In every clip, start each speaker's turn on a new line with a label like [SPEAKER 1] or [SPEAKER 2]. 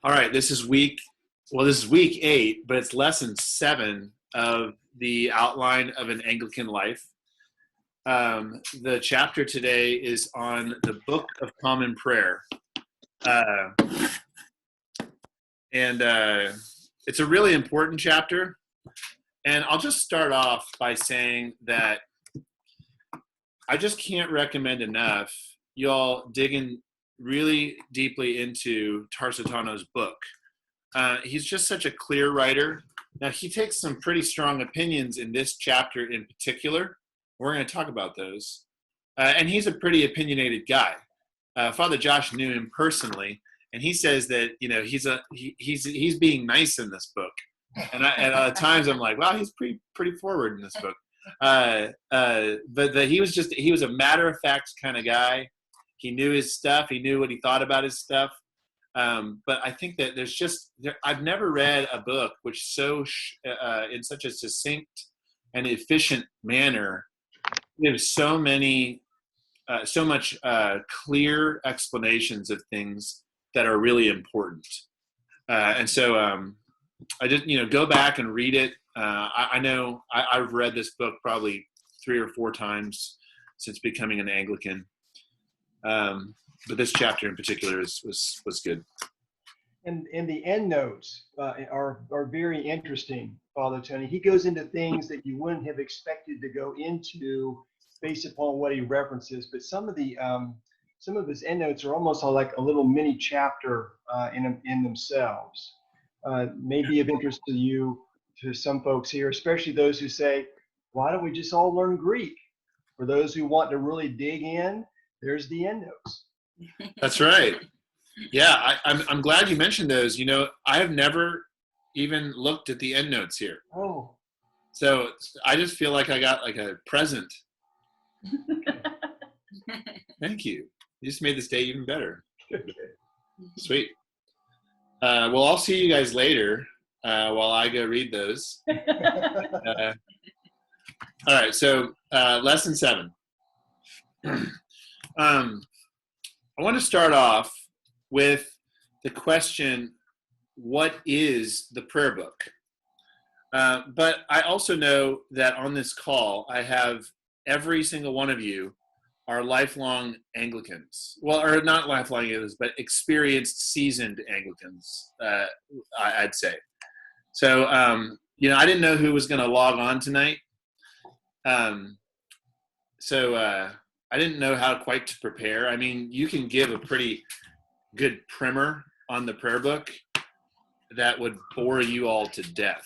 [SPEAKER 1] All right, this is week 8, but it's lesson 7 of the outline of an Anglican life. The chapter today is on the Book of Common Prayer. And it's a really important chapter. And I'll just start off by saying that I just can't recommend enough y'all digging really deeply into Tarsitano's book. He's just such a clear writer. Now, he takes some pretty strong opinions in this chapter in particular. We're going to talk about those. And he's a pretty opinionated guy. Father Josh knew him personally, and he says that he's being nice in this book. And at times I'm like, wow, he's pretty forward in this book. But he was a matter of fact kind of guy. He knew his stuff. He knew what he thought about his stuff. But I think that I've never read a book which in such a succinct and efficient manner gives so much clear explanations of things that are really important. And so I just go back and read it. I know I've read this book probably 3 or 4 times since becoming an Anglican. But this chapter in particular was good.
[SPEAKER 2] And the end notes are very interesting, Father Tony. He goes into things that you wouldn't have expected to go into based upon what he references. But some of his end notes are almost like a little mini chapter in themselves. May be of interest to some folks here, especially those who say, "Why don't we just all learn Greek?" For those who want to really dig in, there's the end notes.
[SPEAKER 1] That's right. Yeah, I'm glad you mentioned those. I have never even looked at the endnotes here.
[SPEAKER 2] Oh.
[SPEAKER 1] So I just feel like I got like a present. Thank you. You just made this day even better. Sweet. Well, I'll see you guys later while I go read those. All right, so lesson 7. I want to start off with the question, what is the prayer book? But I also know that on this call, I have every single one of you are lifelong Anglicans. Well, or not lifelong Anglicans, but experienced, seasoned Anglicans, I'd say. So, I didn't know who was going to log on tonight. So I didn't know how quite to prepare. I mean, you can give a pretty good primer on the prayer book that would bore you all to death.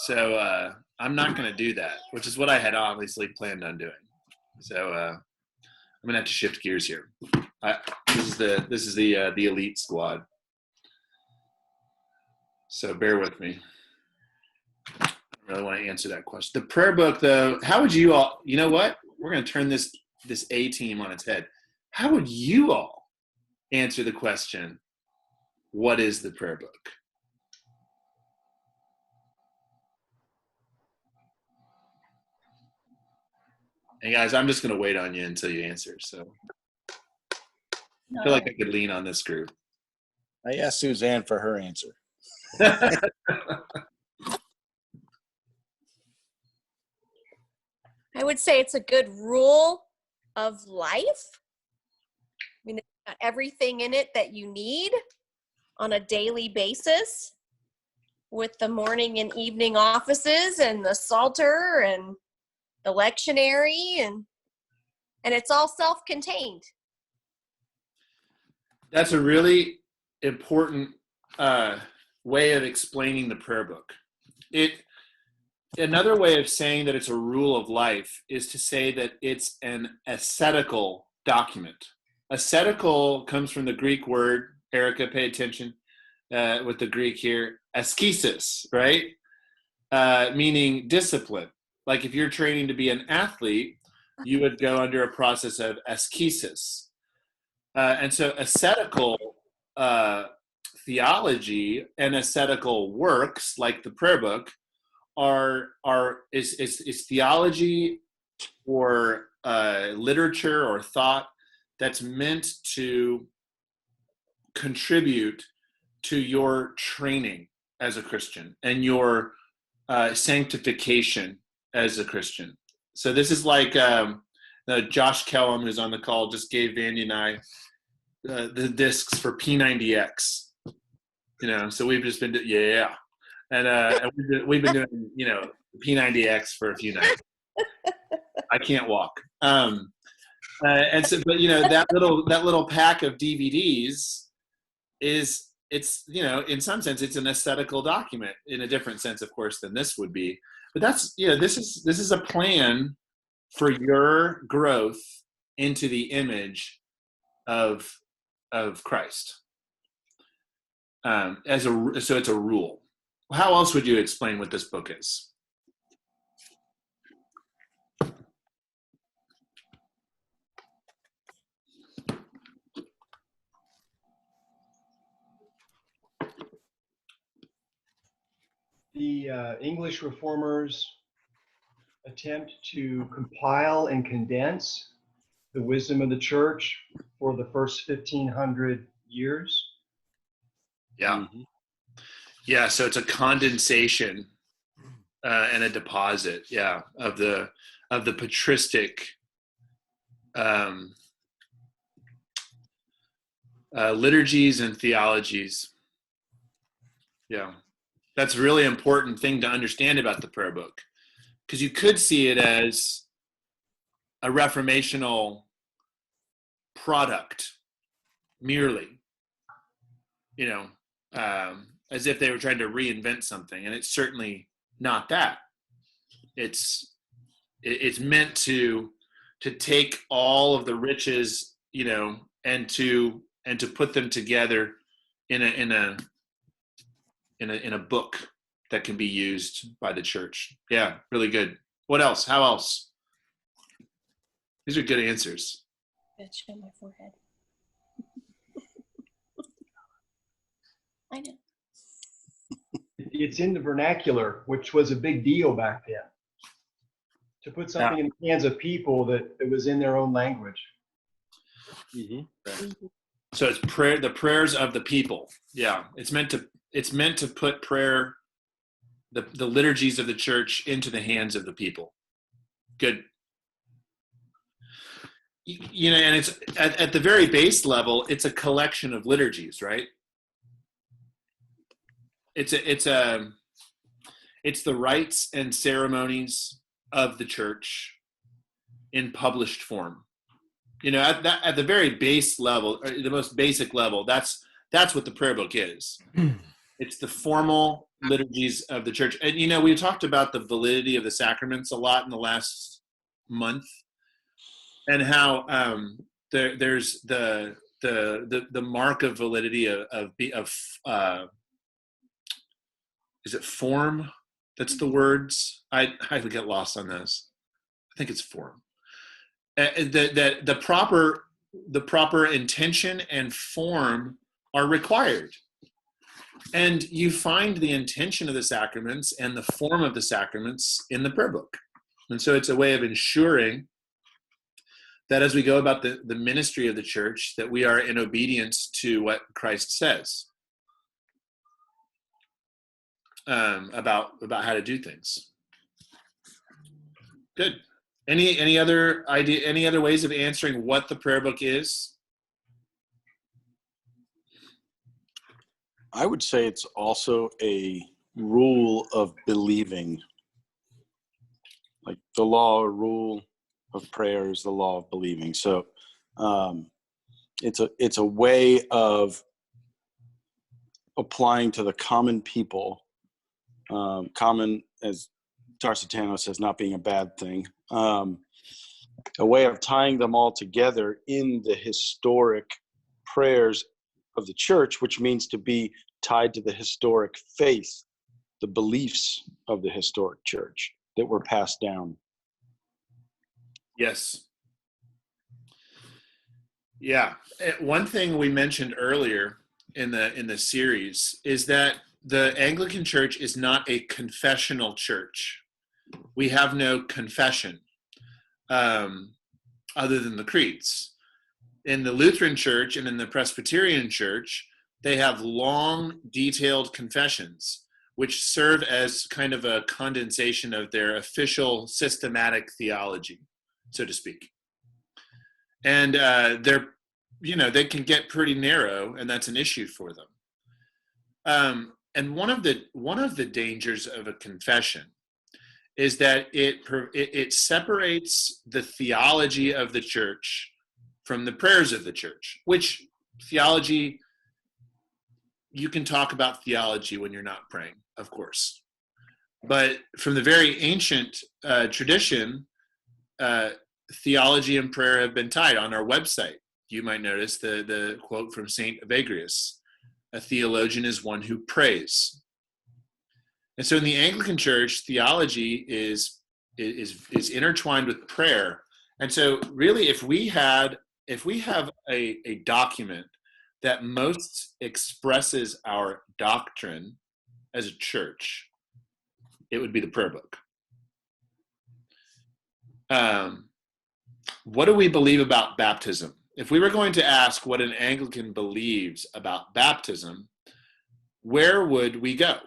[SPEAKER 1] So I'm not going to do that, which is what I had obviously planned on doing. So I'm going to have to shift gears here. This is the elite squad. So bear with me. I don't really want to answer that question. The prayer book, though, how would you all, you know what? We're going to turn this A team on its head. How would you all answer the question, what is the prayer book? And guys, I'm just going to wait on you until you answer. So I feel like I could lean on this group.
[SPEAKER 3] I asked Suzanne for her answer.
[SPEAKER 4] I would say it's a good rule of life. I mean, it's got everything in it that you need on a daily basis with the morning and evening offices and the Psalter and the lectionary, and it's all self-contained.
[SPEAKER 1] That's a really important way of explaining the prayer book. Another way of saying that it's a rule of life is to say that it's an ascetical document. Ascetical comes from the Greek word, Erica, pay attention with the Greek here, askesis, right? Meaning discipline. Like if you're training to be an athlete, you would go under a process of askesis. And so ascetical theology and ascetical works, like the prayer book, is theology or literature or thought that's meant to contribute to your training as a Christian and your sanctification as a Christian. So this is like Josh Kellum, who's on the call, just gave Vandy and I the discs for P90X. So we've just been and we've been doing P90X for a few nights. I can't walk. And so, but that little pack of DVDs it's in some sense it's an aesthetical document, in a different sense, of course, than this would be. But that's this is a plan for your growth into the image of Christ. So it's a rule. How else would you explain what this book is?
[SPEAKER 2] The English reformers attempt to compile and condense the wisdom of the church for the first 1,500 years.
[SPEAKER 1] Yeah. Mm-hmm. Yeah, so it's a condensation and a deposit, of the patristic liturgies and theologies. Yeah, that's a really important thing to understand about the prayer book, because you could see it as a reformational product merely, as if they were trying to reinvent something, and it's certainly not that. It's meant to take all of the riches, and to put them together in a book that can be used by the church. Yeah, really good. What else? How else? These are good answers.
[SPEAKER 4] It's on my forehead. I know.
[SPEAKER 2] It's in the vernacular, which was a big deal back then. To put something in the hands of people that was in their own language.
[SPEAKER 3] Mm-hmm.
[SPEAKER 1] So it's prayer, the prayers of the people. Yeah, it's meant to put prayer, the liturgies of the church, into the hands of the people. Good. And it's at the very base level, it's a collection of liturgies, right? It's the rites and ceremonies of the church in published form. At the very base level, or the most basic level, that's what the prayer book is. It's the formal liturgies of the church. And we talked about the validity of the sacraments a lot in the last month, and how there's the mark of validity of is it form? That's the words. I get lost on this. I think it's form. That the proper intention and form are required, and you find the intention of the sacraments and the form of the sacraments in the prayer book. And so it's a way of ensuring that as we go about the ministry of the church, that we are in obedience to what Christ says about how to do things. Good. Any other idea? Any other ways of answering what the prayer book is?
[SPEAKER 3] I would say it's also a rule of believing. Like the law or rule of prayer is the law of believing. So it's a way of applying to the common people. Common, as Tarsitano says, not being a bad thing. A way of tying them all together in the historic prayers of the church, which means to be tied to the historic faith, the beliefs of the historic church that were passed down.
[SPEAKER 1] Yes. Yeah. One thing we mentioned earlier in the series is that the Anglican Church is not a confessional church. We have no confession other than the creeds. In the Lutheran Church and in the Presbyterian Church, they have long, detailed confessions, which serve as kind of a condensation of their official systematic theology, so to speak. And they can get pretty narrow, and that's an issue for them. And one of the dangers of a confession is that it separates the theology of the church from the prayers of the church, which theology, you can talk about theology when you're not praying, of course. But from the very ancient tradition, theology and prayer have been tied. On our website, you might notice the quote from St. Evagrius: a theologian is one who prays. And so in the Anglican Church, theology is intertwined with prayer. And so really, if we have a document that most expresses our doctrine as a church, it would be the prayer book. What do we believe about baptism? If we were going to ask what an Anglican believes about baptism, where would we go?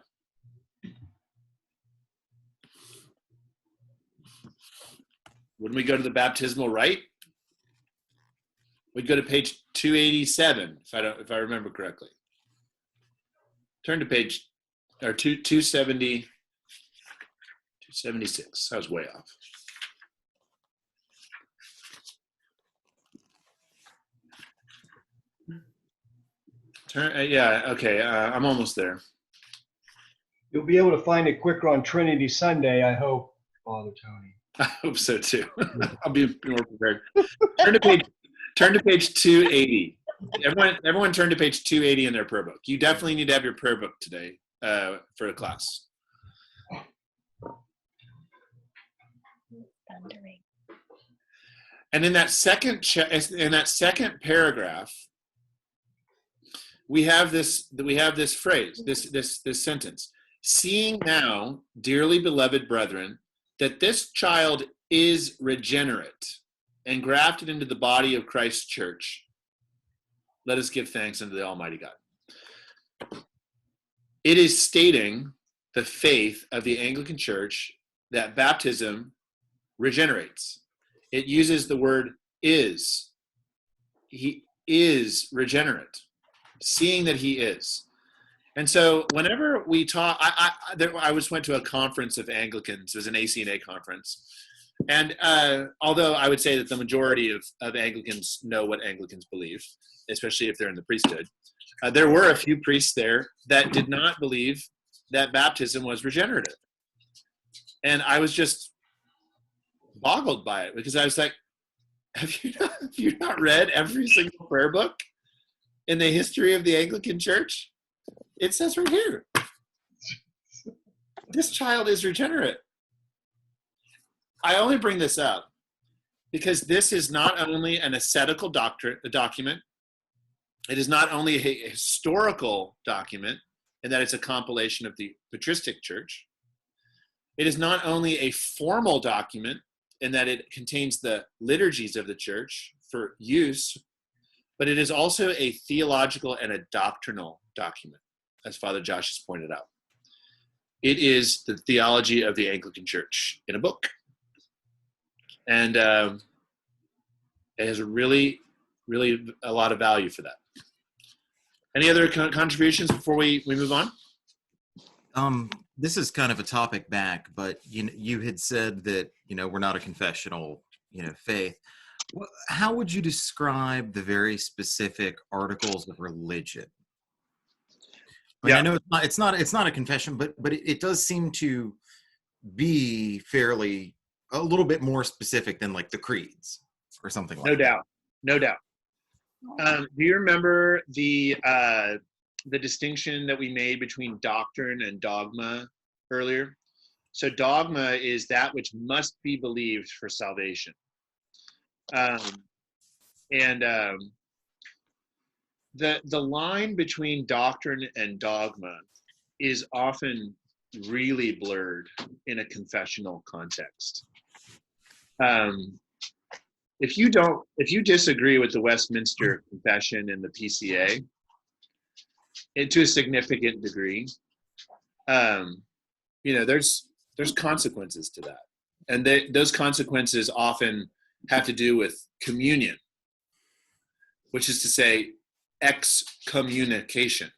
[SPEAKER 1] Wouldn't we go to the baptismal rite? We'd go to page 287, if I remember correctly. Turn to page 270, 276. I was way off. I'm almost there.
[SPEAKER 2] You'll be able to find it quicker on Trinity Sunday, I hope, Father Tony.
[SPEAKER 1] I hope so too. I'll be more prepared. Turn to page 280. Everyone turn to page 280 in their prayer book. You definitely need to have your prayer book today for a class. And in that second paragraph, we have this phrase, this sentence: seeing now, dearly beloved brethren, that this child is regenerate and grafted into the body of Christ's church, let us give thanks unto the Almighty God. It is stating the faith of the Anglican Church that baptism regenerates. It uses the word is. He is regenerate, seeing that he is. And so whenever we talk, I went to a conference of Anglicans. It was an ACNA conference. And although I would say that the majority of Anglicans know what Anglicans believe, especially if they're in the priesthood, there were a few priests there that did not believe that baptism was regenerative. And I was just boggled by it, because I was like, have you not read every single prayer book in the history of the Anglican Church? It says right here, this child is regenerate. I only bring this up because this is not only an ascetical document, it is not only a historical document in that it's a compilation of the patristic church. It is not only a formal document in that it contains the liturgies of the church for use, but it is also a theological and a doctrinal document, as Father Josh has pointed out. It is the theology of the Anglican Church in a book. And it has really a lot of value for that. Any other contributions before we move on?
[SPEAKER 5] This is kind of a topic back, but you had said that, we're not a confessional, faith. How would you describe the very specific articles of religion? I know it's not a confession, but it does seem to be fairly a little bit more specific than like the creeds or something like that.
[SPEAKER 1] No doubt. Do you remember the distinction that we made between doctrine and dogma earlier? So dogma is that which must be believed for salvation. The line between doctrine and dogma is often really blurred in a confessional context. If you disagree with the Westminster Confession and the PCA, to a significant degree. There's consequences to that, and those consequences often have to do with communion, which is to say excommunication.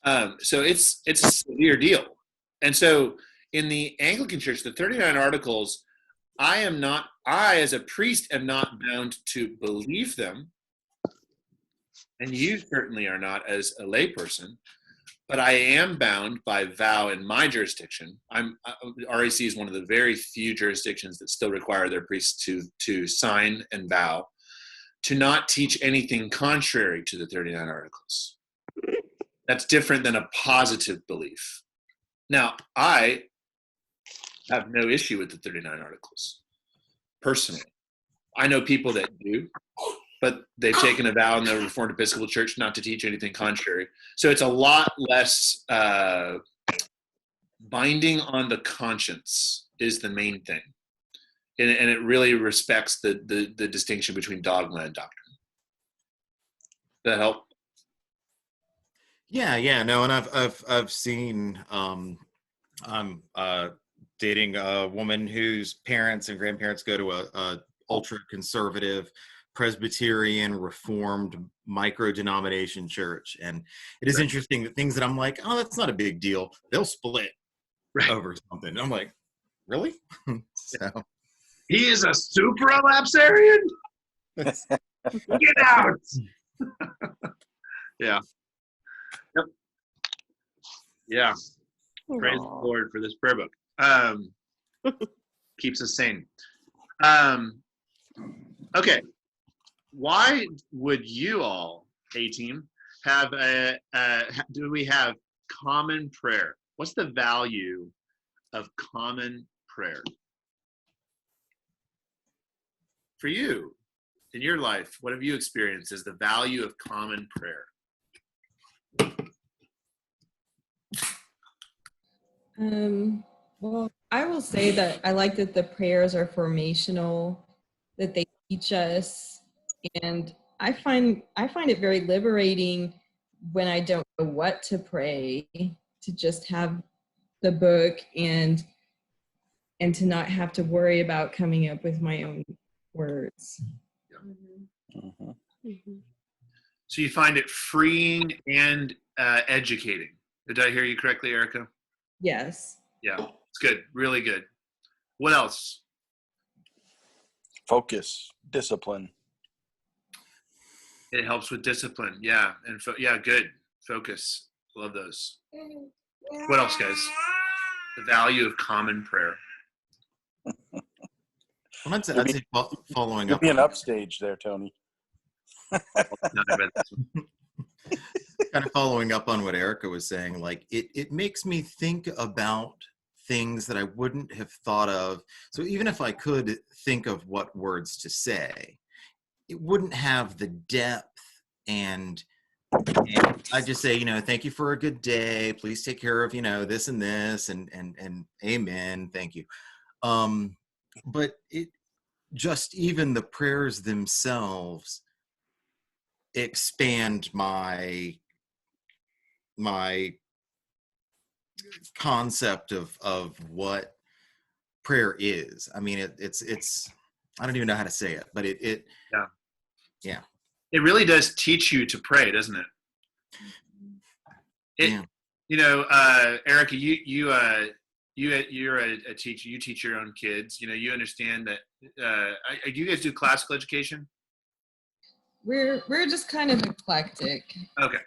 [SPEAKER 1] So it's a severe deal. And so in the Anglican Church, the 39 Articles, I as a priest am not bound to believe them, and you certainly are not as a layperson, but I am bound by vow in my jurisdiction. RAC is one of the very few jurisdictions that still require their priests to sign and vow to not teach anything contrary to the 39 Articles. That's different than a positive belief. Now, I have no issue with the 39 Articles, personally. I know people that do, but they've taken a vow in the Reformed Episcopal Church not to teach anything contrary. So it's a lot less binding on the conscience is the main thing. And it really respects the distinction between dogma and doctrine. Does that help?
[SPEAKER 5] Yeah, no, and I've seen. I'm dating a woman whose parents and grandparents go to a ultra conservative Presbyterian Reformed micro-denomination church, and it is interesting that things that I'm like, oh, that's not a big deal, they'll split over something. And I'm like, really? So
[SPEAKER 1] he is a supralapsarian? Get out! Yeah. Yep. Yeah. Praise the Lord for this prayer book. Keeps us sane. Okay. Why would you all, A-team, do we have common prayer? What's the value of common prayer? For you, in your life, what have you experienced as the value of common prayer?
[SPEAKER 6] Well, I will say that I like that the prayers are formational, that they teach us, and I find it very liberating when I don't know what to pray, to just have the book and to not have to worry about coming up with my own words.
[SPEAKER 3] Mhm.
[SPEAKER 1] So you find it freeing and educating. Did I hear you correctly, Erica?
[SPEAKER 6] Yes.
[SPEAKER 1] Yeah, it's good. Really good. What else?
[SPEAKER 3] Focus, discipline.
[SPEAKER 1] It helps with discipline. Yeah. And good. Focus. Love those. What else, guys? The value of common prayer.
[SPEAKER 5] I'd say following
[SPEAKER 3] You'll
[SPEAKER 5] up.
[SPEAKER 3] be an upstage there, Tony.
[SPEAKER 5] Kind of following up on what Erica was saying, like it makes me think about things that I wouldn't have thought of. So even if I could think of what words to say, it wouldn't have the depth, and I just say, thank you for a good day. Please take care of, this and this, and amen. Thank you. But it just, even the prayers themselves expand my concept of what prayer is. I mean, it's I don't even know how to say it, but yeah.
[SPEAKER 1] It really does teach you to pray, doesn't it? Erica, you're a teacher. You teach your own kids. You understand that. Do you guys do classical education?
[SPEAKER 6] We're just kind of eclectic.
[SPEAKER 1] Okay.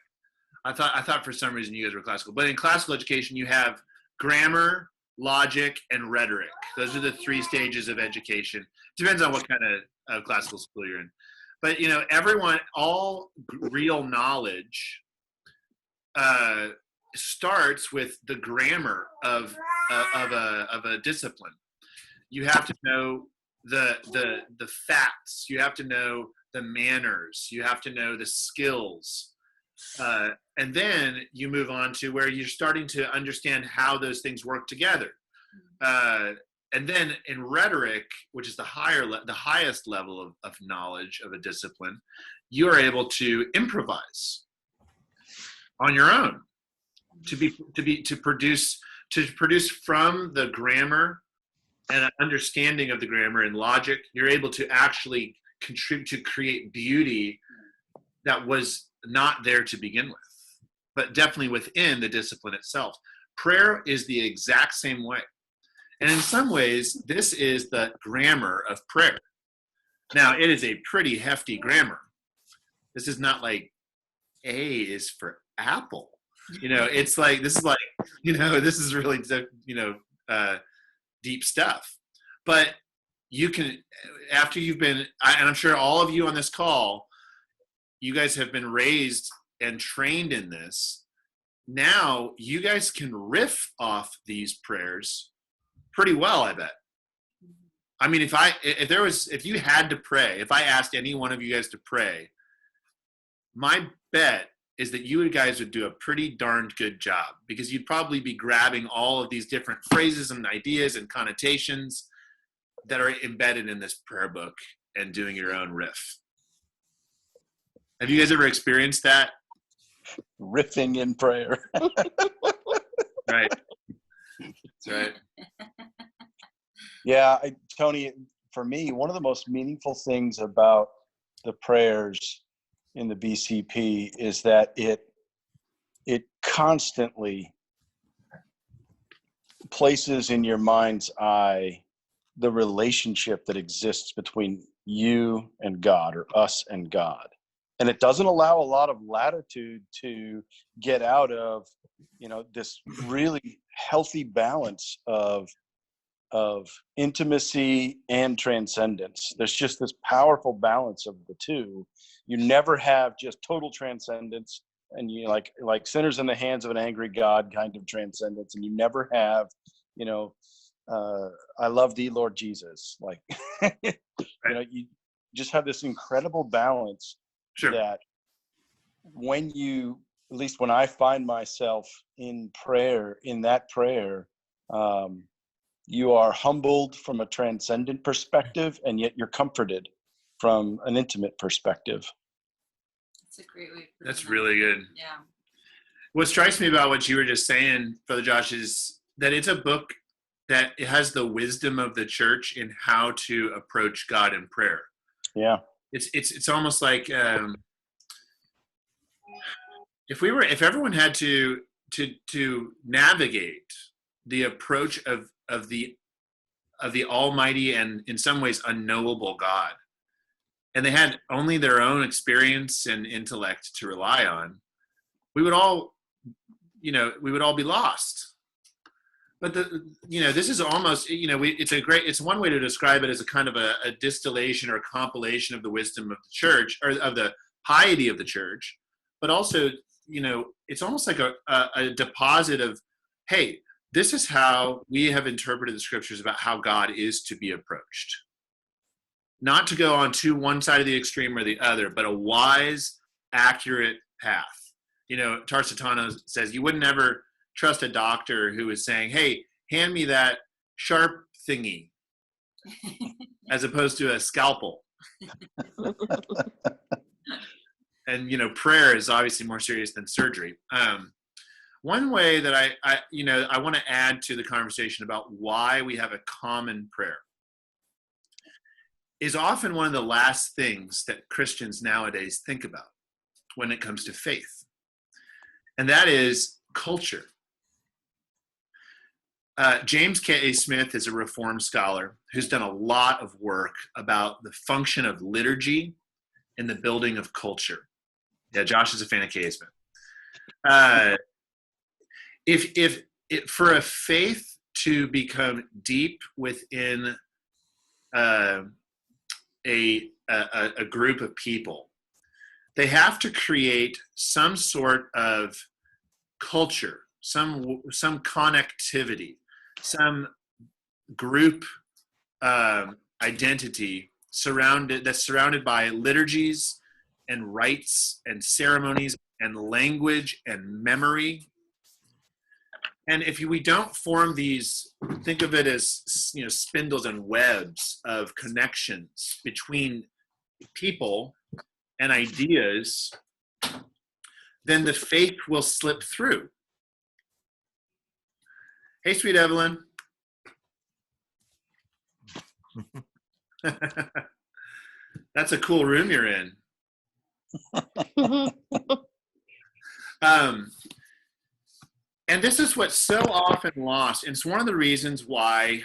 [SPEAKER 1] I thought for some reason you guys were classical. But in classical education, you have grammar, logic, and rhetoric. Those are the 3 stages of education. Depends on what kind of classical school you're in. But, all real knowledge starts with the grammar of a discipline. You have to know the facts. You have to know the manners. You have to know the skills. And then you move on to where you're starting to understand how those things work together. And then in rhetoric, which is the highest level of knowledge of a discipline, you are able to improvise. on your own to produce from the grammar and an understanding of the grammar and logic. You're able to actually contribute to create beauty that was not there to begin with, but definitely within the discipline itself. Prayer is the exact same way. And in some ways, this is the grammar of prayer. Now, it is a pretty hefty grammar. This is not like A is for apple. It's like, this is like, this is really, deep stuff. But you can, after you've been, and I'm sure all of you on this call, you guys have been raised and trained in this. Now you guys can riff off these prayers pretty well, I bet. I mean, if you had to pray, if I asked any one of you guys to pray, my bet is that you guys would do a pretty darned good job, because you'd probably be grabbing all of these different phrases and ideas and connotations that are embedded in this prayer book and doing your own riff. Have you guys ever experienced that?
[SPEAKER 3] Riffing in prayer.
[SPEAKER 1] Right. That's right.
[SPEAKER 3] Yeah, Tony, for me, one of the most meaningful things about the prayers in the BCP is that it constantly places in your mind's eye the relationship that exists between you and God, or us and God. And it doesn't allow a lot of latitude to get out of, this really healthy balance of intimacy and transcendence. There's just this powerful balance of the two. You never have just total transcendence, and you like sinners in the hands of an angry God kind of transcendence, and you never have, I love thee, Lord Jesus. Like, you just have this incredible balance. Sure. That when you, at least when I find myself in prayer, you are humbled from a transcendent perspective, and yet you're comforted from an intimate perspective.
[SPEAKER 7] That's a great way.
[SPEAKER 1] That's really good.
[SPEAKER 7] Yeah.
[SPEAKER 1] What strikes me about what you were just saying, Brother Josh, is that it's a book that it has the wisdom of the church in how to approach God in prayer.
[SPEAKER 3] Yeah.
[SPEAKER 1] It's almost like if everyone had to navigate the approach of the almighty and in some ways unknowable God, and they had only their own experience and intellect to rely on, we would all be lost. But this is almost, it's one way to describe it as a kind of a distillation or a compilation of the wisdom of the church, or of the piety of the church. But also, it's almost like a deposit of, hey, this is how we have interpreted the scriptures about how God is to be approached. Not to go on to one side of the extreme or the other, but a wise, accurate path. Tarsitano says you wouldn't ever trust a doctor who is saying, hey, hand me that sharp thingy, as opposed to a scalpel. And, prayer is obviously more serious than surgery. One way that I want to add to the conversation about why we have a common prayer is often one of the last things that Christians nowadays think about when it comes to faith. And that is culture. James K. A. Smith is a Reformed scholar who's done a lot of work about the function of liturgy in the building of culture. Yeah, Josh is a fan of K. A. Smith. If for a faith to become deep within a group of people, they have to create some sort of culture, some connectivity, some group identity that's surrounded by liturgies and rites and ceremonies and language and memory. And if we don't form these, think of it as spindles and webs of connections between people and ideas, then the faith will slip through. Hey, sweet Evelyn. That's a cool room you're in. And this is what's so often lost. And it's one of the reasons why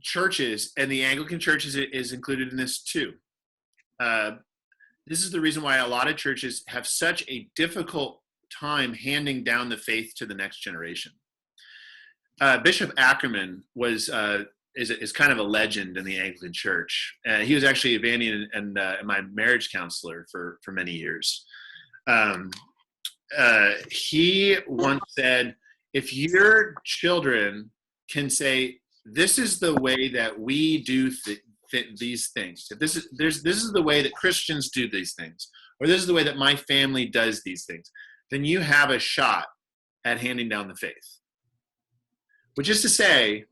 [SPEAKER 1] churches, and the Anglican Church is included in this too. This is the reason why a lot of churches have such a difficult time handing down the faith to the next generation. Bishop Ackerman is kind of a legend in the Anglican Church. He was actually Vanny and my marriage counselor for many years. He once said, if your children can say, this is the way that we do these things, if this is the way that Christians do these things, or this is the way that my family does these things, then you have a shot at handing down the faith. Which is to say,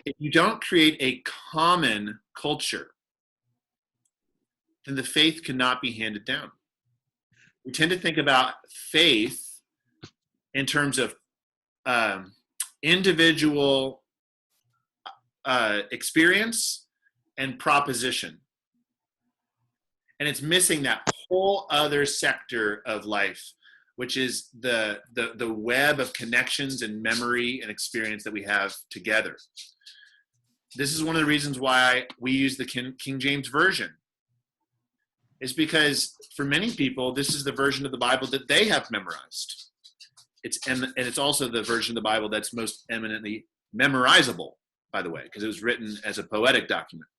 [SPEAKER 1] if you don't create a common culture, then the faith cannot be handed down. We tend to think about faith in terms of individual experience and proposition. And it's missing that whole other sector of life, which is the web of connections and memory and experience that we have together. This is one of the reasons why we use the King James Version. It's because for many people, this is the version of the Bible that they have memorized. And it's also the version of the Bible that's most eminently memorizable, by the way, because it was written as a poetic document.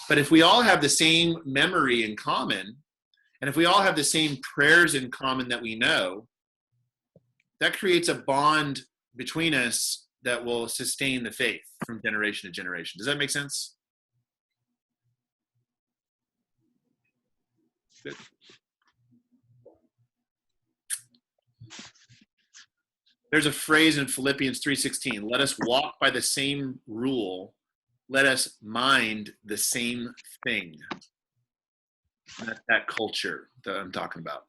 [SPEAKER 1] But if we all have the same memory in common, and if we all have the same prayers in common that we know, that creates a bond between us that will sustain the faith from generation to generation. Does that make sense? Good. There's a phrase in Philippians 3:16, let us walk by the same rule, let us mind the same thing. That's that culture that I'm talking about.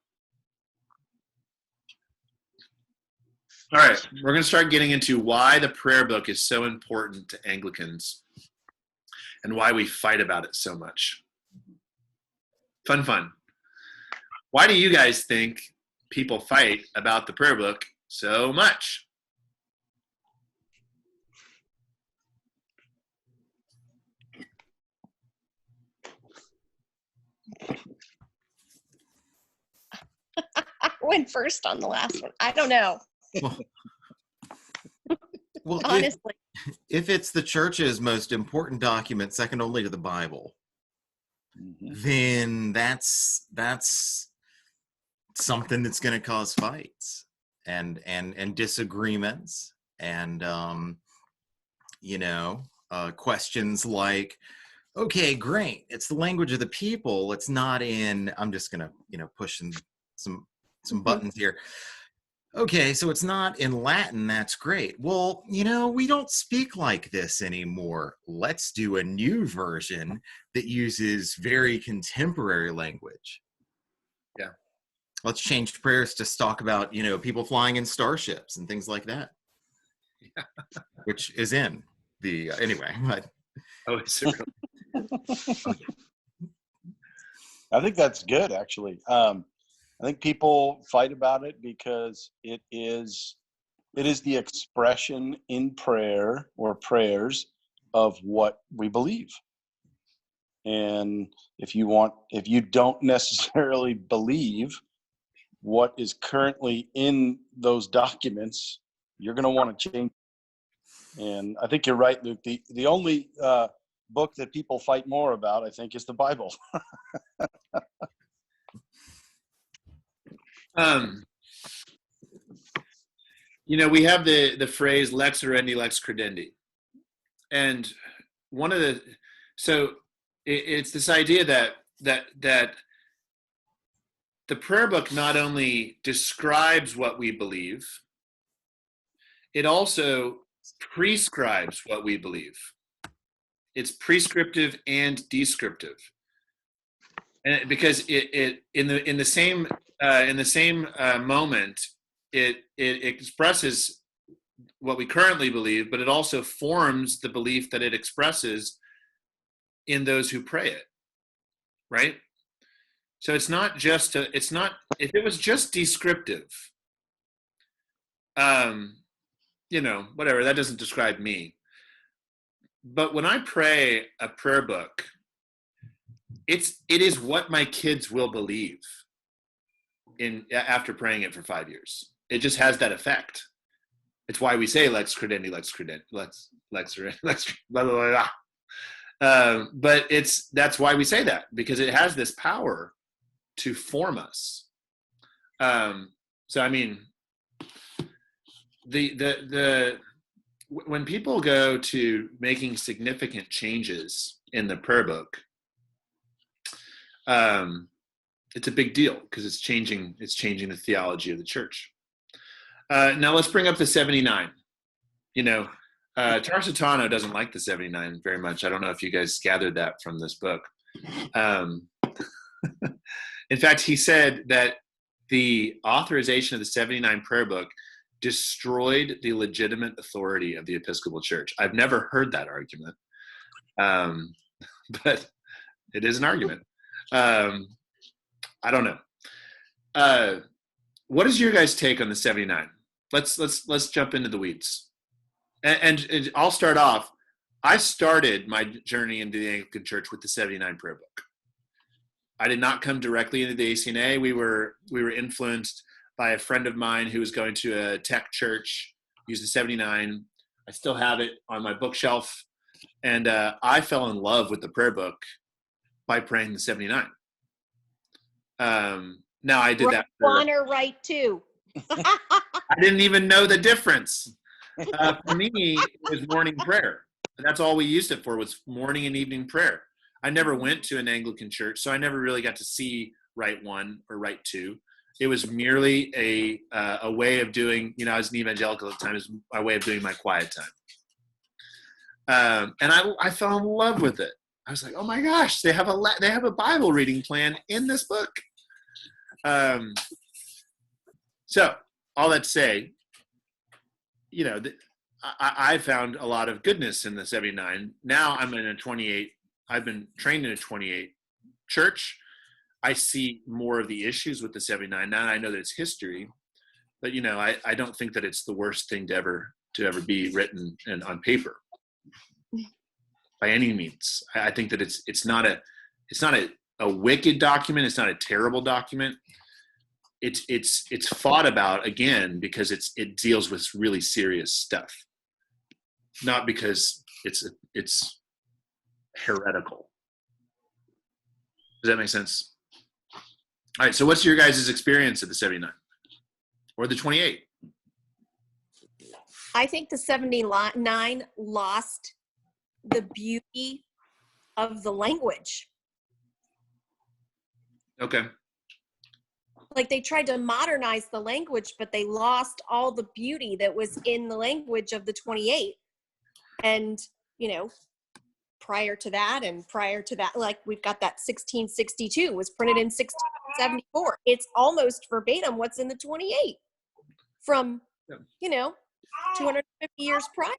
[SPEAKER 1] All right, we're going to start getting into why the prayer book is so important to Anglicans and why we fight about it so much. Fun. Why do you guys think people fight about the prayer book so much?
[SPEAKER 4] I went first on the last one. I don't know.
[SPEAKER 5] Well,
[SPEAKER 4] Honestly.
[SPEAKER 5] if it's the church's most important document, second only to the Bible, then that's something that's going to cause fights and disagreements and questions like, okay, great, it's the language of the people, it's not in, I'm just going to push some buttons here. Okay, so it's not in Latin, that's great. Well, we don't speak like this anymore. Let's do a new version that uses very contemporary language.
[SPEAKER 1] Yeah.
[SPEAKER 5] Let's change prayers to talk about, people flying in starships and things like that.
[SPEAKER 1] Yeah.
[SPEAKER 5] Which is in the, anyway. But.
[SPEAKER 1] Oh, it's really?
[SPEAKER 3] I think that's good, actually. I think people fight about it because it is the expression in prayer or prayers of what we believe. And if you don't necessarily believe what is currently in those documents, you're going to want to change. And I think you're right, Luke. The only book that people fight more about, I think, is the Bible.
[SPEAKER 1] We have the phrase lex orandi, lex credendi. And it's this idea that the prayer book not only describes what we believe, it also prescribes what we believe. It's prescriptive and descriptive. And because it in the same in the same moment, it expresses what we currently believe, but it also forms the belief that it expresses in those who pray it, right? So it's not just it's not, if it was just descriptive, whatever, that doesn't describe me. But when I pray a prayer book, it is what my kids will believe in after praying it for 5 years. It just has that effect. It's why we say lex credendi, lex credendi, lex blah blah blah. But that's why we say that, because it has this power to form us. So I mean, when people go to making significant changes in the prayer book, it's a big deal because it's changing the theology of the church. Now let's bring up the 79. Tarsitano doesn't like the 79 very much. I don't know if you guys gathered that from this book. In fact, he said that the authorization of the 79 prayer book destroyed the legitimate authority of the Episcopal Church. I've never heard that argument, but it is an argument. I don't know. What is your guys' take on the 79? Let's jump into the weeds. And I'll start off. I started my journey into the Anglican Church with the 79 prayer book. I did not come directly into the ACNA. We were influenced by a friend of mine who was going to a tech church, used the 79. I still have it on my bookshelf. And I fell in love with the prayer book by praying the 79. Now I did
[SPEAKER 4] Right
[SPEAKER 1] that.
[SPEAKER 4] one or right two?
[SPEAKER 1] I didn't even know the difference. For me, it was morning prayer. That's all we used it for, was morning and evening prayer. I never went to an Anglican church, so I never really got to see right one or right two. It was merely a way of doing, I was an evangelical at the time, it was my way of doing my quiet time. And I fell in love with it. I was like, oh my gosh, they have a Bible reading plan in this book. So all that to say, I found a lot of goodness in the 79. Now I'm in a 28. I've been trained in a 28 church. I see more of the issues with the 79 now. I know that it's history, but I don't think that it's the worst thing to ever be written on paper by any means. I think that it's not a wicked document. It's not a terrible document. It's fought about, again, because it deals with really serious stuff, not because it's heretical. Does that make sense? All right. So what's your guys' experience of the 79 or the 28?
[SPEAKER 4] I think the 79 lost the beauty of the language.
[SPEAKER 1] Okay.
[SPEAKER 4] Like, they tried to modernize the language, but they lost all the beauty that was in the language of the 28. And, prior to that, like, we've got that 1662 was printed in 1674. It's almost verbatim what's in the 28 from, 250 years prior.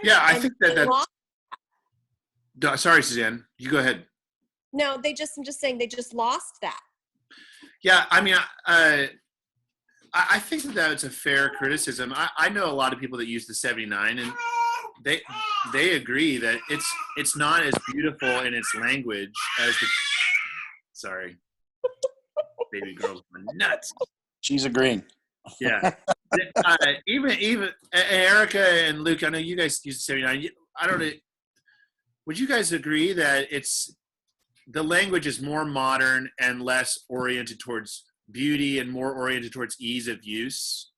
[SPEAKER 1] Yeah, I
[SPEAKER 4] And
[SPEAKER 1] think
[SPEAKER 4] they lost-
[SPEAKER 1] sorry, Suzanne, you go ahead.
[SPEAKER 4] No, I'm just saying they just lost that.
[SPEAKER 1] Yeah, I mean, I think that's a fair criticism. I know a lot of people that use the 79, and they agree that it's not as beautiful in its language as the. Sorry, baby girl's going nuts.
[SPEAKER 3] She's agreeing.
[SPEAKER 1] Yeah, even Erica and Luke, I know you guys use the 79. I don't know. Would you guys agree that the language is more modern and less oriented towards beauty and more oriented towards ease of use?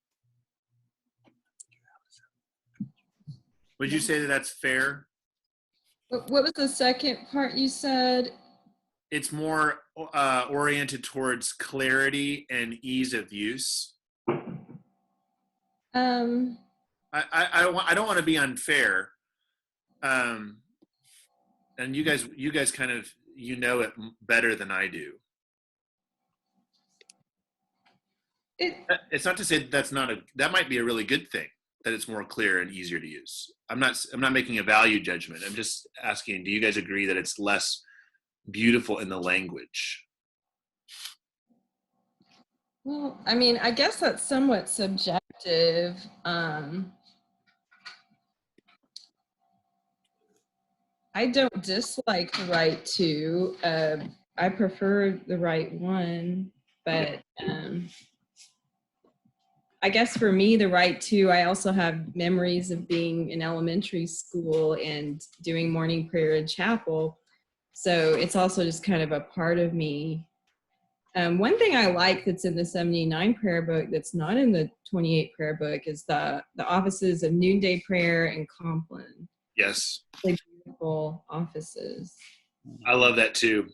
[SPEAKER 1] Would you say that that's fair?
[SPEAKER 6] What was the second part you said?
[SPEAKER 1] It's more oriented towards clarity and ease of use. I don't want to be unfair. And you guys kind of, it better than I do.
[SPEAKER 6] It,
[SPEAKER 1] It's not to say that might be a really good thing, that it's more clear and easier to use. I'm not making a value judgment. I'm just asking, do you guys agree that it's less beautiful in the language?
[SPEAKER 6] well, I mean, I guess that's somewhat subjective. I don't dislike the right to. I prefer the right one, but I guess for me, the right to, I also have memories of being in elementary school and doing morning prayer in chapel. So it's also just kind of a part of me. One thing I like that's in the 79 prayer book that's not in the 28 prayer book is the offices of noonday prayer and Compline.
[SPEAKER 1] Yes.
[SPEAKER 6] They're beautiful offices.
[SPEAKER 1] I love that too.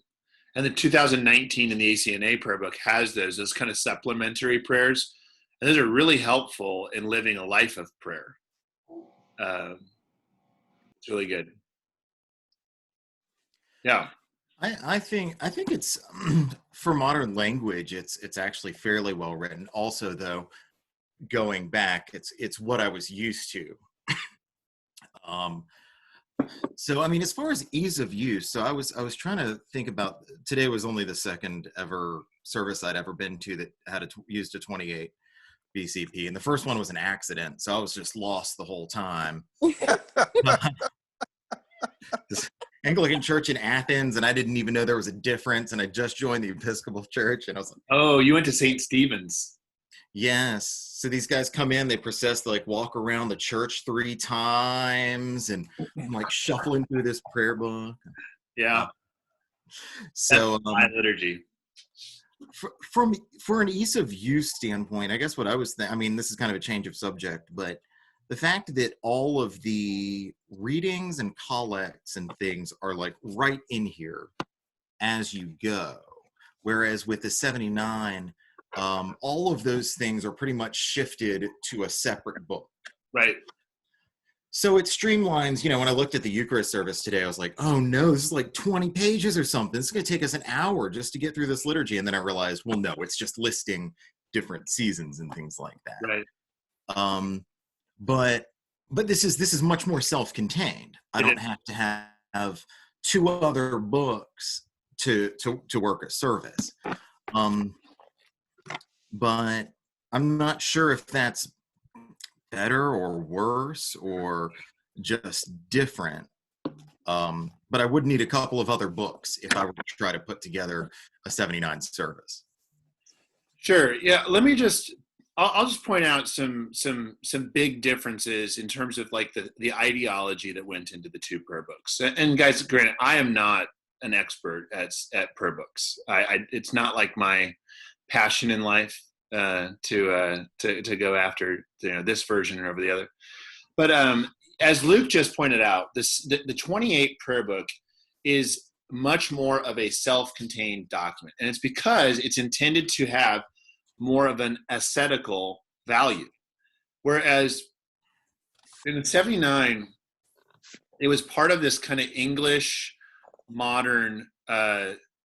[SPEAKER 1] And the 2019 in the ACNA prayer book has those kind of supplementary prayers. And those are really helpful in living a life of prayer. It's really good. Yeah.
[SPEAKER 5] I think it's for modern language, it's actually fairly well written. Also, though, going back, it's what I was used to. So I mean, as far as ease of use, so I was trying to think about, today was only the second ever service I'd ever been to that had used a 28 BCP, and the first one was an accident, so I was just lost the whole time. This Anglican church in Athens, and I didn't even know there was a difference, and I just joined the Episcopal Church, and I was like,
[SPEAKER 1] oh, you went to St. Stephen's.
[SPEAKER 5] yes. So these guys come in, they process, they like walk around the church 3 times, and I'm like shuffling through this prayer book.
[SPEAKER 1] Yeah.
[SPEAKER 5] So
[SPEAKER 1] my liturgy.
[SPEAKER 5] For an ease of use standpoint, I guess what I was I mean, this is kind of a change of subject, but the fact that all of the readings and collects and things are like right in here as you go, whereas with the 79, all of those things are pretty much shifted to a separate book.
[SPEAKER 1] Right.
[SPEAKER 5] So it streamlines, you know, when I looked at the Eucharist service today, I was like, oh no, this is like 20 pages or something. This is going to take us an hour just to get through this liturgy. And then I realized, well, no, it's just listing different seasons and things like that.
[SPEAKER 1] Right.
[SPEAKER 5] But this is much more self-contained. I don't have to have 2 other books to work a service. But I'm not sure if that's better or worse or just different. But I would need a couple of other books if I were to try to put together a 79 service.
[SPEAKER 1] Sure. Yeah. I'll just point out some big differences in terms of like the ideology that went into the 2 prayer books. And guys, granted, I am not an expert at prayer books. It's not like my passion in life to go after, you know, this version or over the other. But as Luke just pointed out, the 28 prayer book is much more of a self-contained document, and it's because it's intended to have more of an ascetical value. Whereas in the 79, it was part of this kind of English modern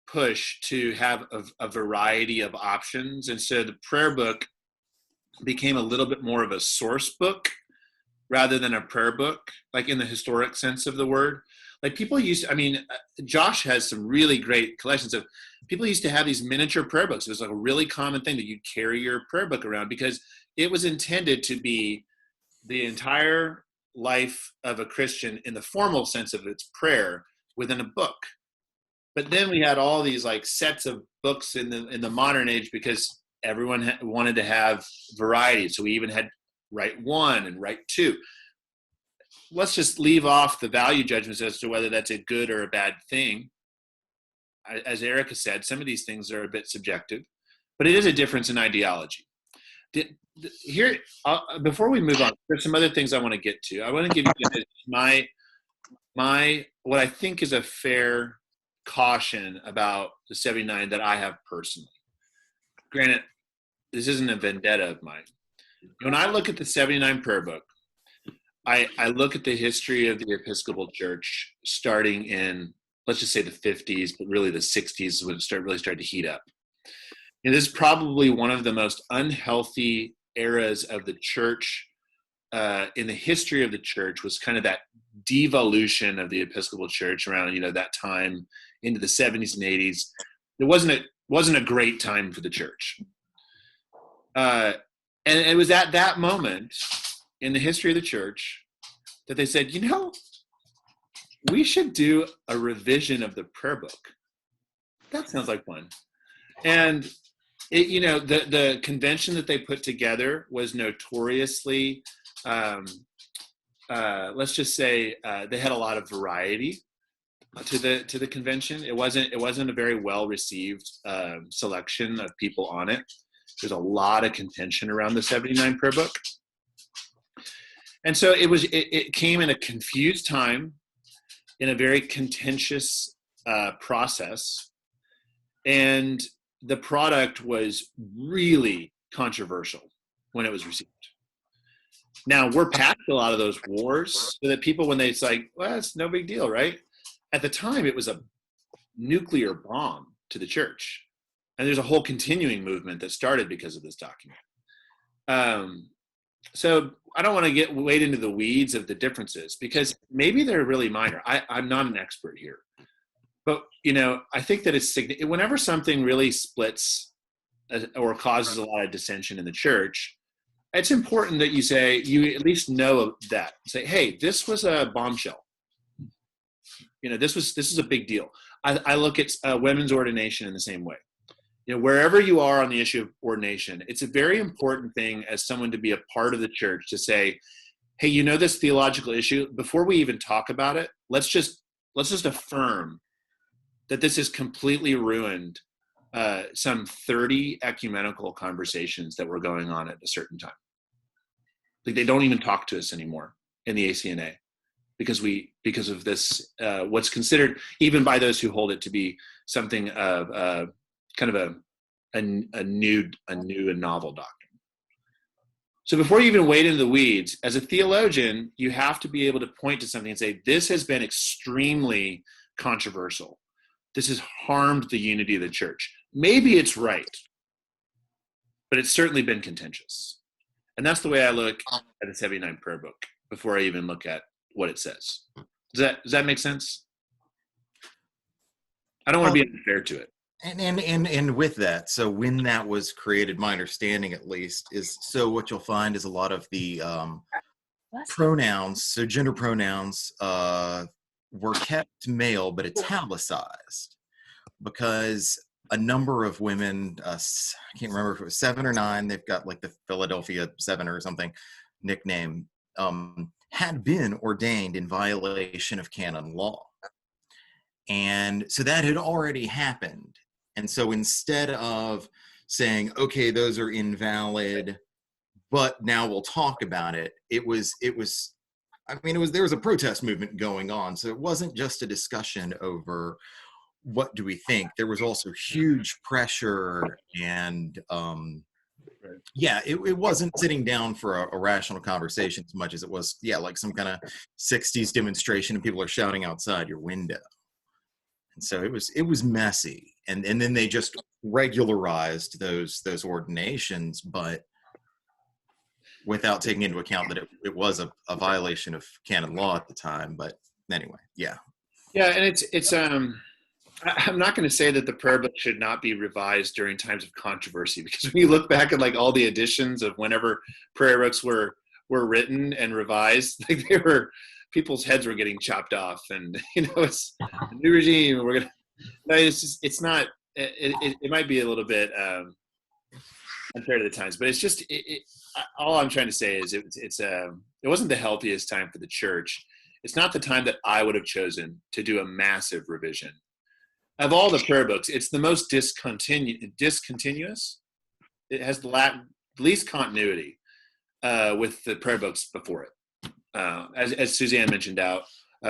[SPEAKER 1] push to have a variety of options. And so the prayer book became a little bit more of a source book rather than a prayer book, like in the historic sense of the word. Like people used to, I mean, Josh has some really great collections of, people used to have these miniature prayer books. It was like a really common thing that you'd carry your prayer book around because it was intended to be the entire life of a Christian in the formal sense of its prayer within a book. But then we had all these like sets of books in the modern age because everyone wanted to have variety. So we even had Rite 1 and Rite 2. Let's just leave off the value judgments as to whether that's a good or a bad thing. As Erica said, some of these things are a bit subjective, but it is a difference in ideology. Here, before we move on, there's some other things I want to get to. I want to give you my what I think is a fair caution about the 79 that I have personally. Granted, this isn't a vendetta of mine. When I look at the 79 prayer book, I look at the history of the Episcopal Church starting in, let's just say the 50s, but really the 60s is when it really started to heat up. this is probably one of the most unhealthy eras of the church in the history of the church, was kind of that devolution of the Episcopal Church around, that time into the 70s and 80s. It wasn't a great time for the church. And it was at that moment in the history of the church that they said, we should do a revision of the prayer book. That sounds like fun. And the convention that they put together was notoriously, let's just say, they had a lot of variety to the convention. It wasn't a very well received selection of people on it. There's a lot of contention around the 79 prayer book, and so it came in a confused time, in a very contentious process, and the product was really controversial when it was received. Now, we're past a lot of those wars, so that people, when it's like, well, it's no big deal, right? At the time, it was a nuclear bomb to the church. And there's a whole continuing movement that started because of this document. So I don't want to wade into the weeds of the differences, because maybe they're really minor. I'm not an expert here. But, I think that whenever something really splits or causes a lot of dissension in the church, it's important that you at least know that. Say, hey, this was a bombshell. This is a big deal. I look at women's ordination in the same way. Wherever you are on the issue of ordination, it's a very important thing as someone to be a part of the church to say, hey, this theological issue, before we even talk about it, let's just affirm that this has completely ruined some 30 ecumenical conversations that were going on at a certain time. Like, they don't even talk to us anymore in the ACNA because of this, what's considered, even by those who hold it, to be something of kind of a new and novel doctrine. So before you even wade into the weeds, as a theologian, you have to be able to point to something and say, this has been extremely controversial. This has harmed the unity of the church. Maybe it's right, but it's certainly been contentious. And that's the way I look at the 79 prayer book before I even look at what it says. Does that make sense? I don't want to be unfair to it.
[SPEAKER 5] And with that, so when that was created, my understanding at least is, so what you'll find is a lot of the pronouns, so gender pronouns, were kept male but italicized, because a number of women, I can't remember if it was 7 or 9, they've got like the Philadelphia 7 or something nickname, had been ordained in violation of canon law. And so that had already happened. And so instead of saying, okay, those are invalid, but now we'll talk about it, there was a protest movement going on. So it wasn't just a discussion over what do we think. There was also huge pressure, and it wasn't sitting down for a rational conversation as much as it was, like some kind of 60s demonstration and people are shouting outside your window. And so it was messy. And then they just regularized those ordinations, but without taking into account that it was a violation of canon law at the time. But anyway, yeah.
[SPEAKER 1] Yeah, and it's I'm not going to say that the prayer book should not be revised during times of controversy, because when you look back at like all the editions of whenever prayer books were written and revised, like people's heads were getting chopped off, and it's a new regime. It might be a little bit unfair to the times, but it's just all I'm trying to say is it wasn't the healthiest time for the church. It's not the time that I would have chosen to do a massive revision. Of all the prayer books, it's the most discontinuous. It has the least continuity with the prayer books before it. As Suzanne mentioned out